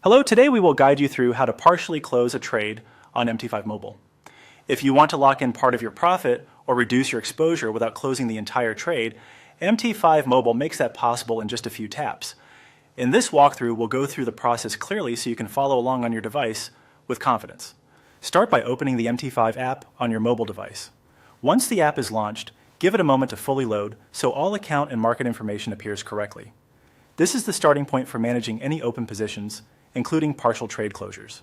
Hello, today we will guide you through how to partially close a trade on MT5 Mobile. If you want to lock in part of your profit or reduce your exposure without closing the entire trade, MT5 Mobile makes that possible in just a few taps. In this walkthrough, we'll go through the process clearly so you can follow along on your device with confidence. Start by opening the MT5 app on your mobile device. Once the app is launched, give it a moment to fully load so all account and market information appears correctly. This is the starting point for managing any open positions, including partial trade closures.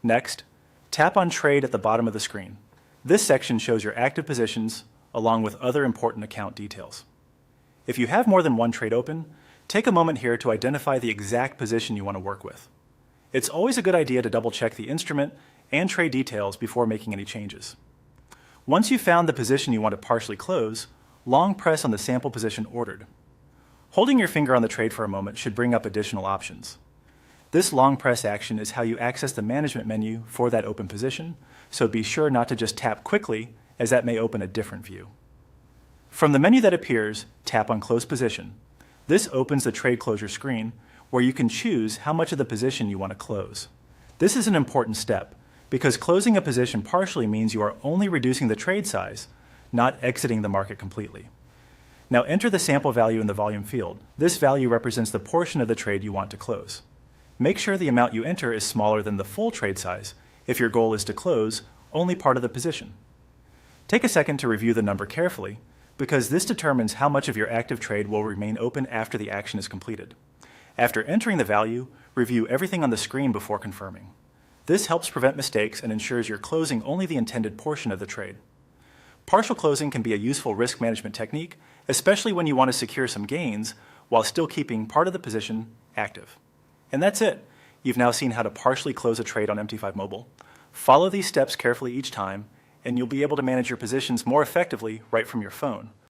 Next, tap on Trade at the bottom of the screen. This section shows your active positions along with other important account details. If you have more than one trade open, take a moment here to identify the exact position you want to work with. It's always a good idea to double-check the instrument and trade details before making any changes. Once you've found the position you want to partially close, long press on the sample position ordered. Holding your finger on the trade for a moment should bring up additional options. This long press action is how you access the management menu for that open position, so be sure not to just tap quickly, as that may open a different view. From the menu that appears, tap on Close Position. This opens the trade closure screen, where you can choose how much of the position you want to close. This is an important step, because closing a position partially means you are only reducing the trade size, not exiting the market completely. Now enter the sample value in the volume field. This value represents the portion of the trade you want to close. Make sure the amount you enter is smaller than the full trade size if your goal is to close only part of the position. Take a second to review the number carefully, because this determines how much of your active trade will remain open after the action is completed. After entering the value, review everything on the screen before confirming. This helps prevent mistakes and ensures you're closing only the intended portion of the trade. Partial closing can be a useful risk management technique, especially when you want to secure some gains while still keeping part of the position active. And that's it. You've now seen how to partially close a trade on MT5 Mobile. Follow these steps carefully each time, and you'll be able to manage your positions more effectively right from your phone.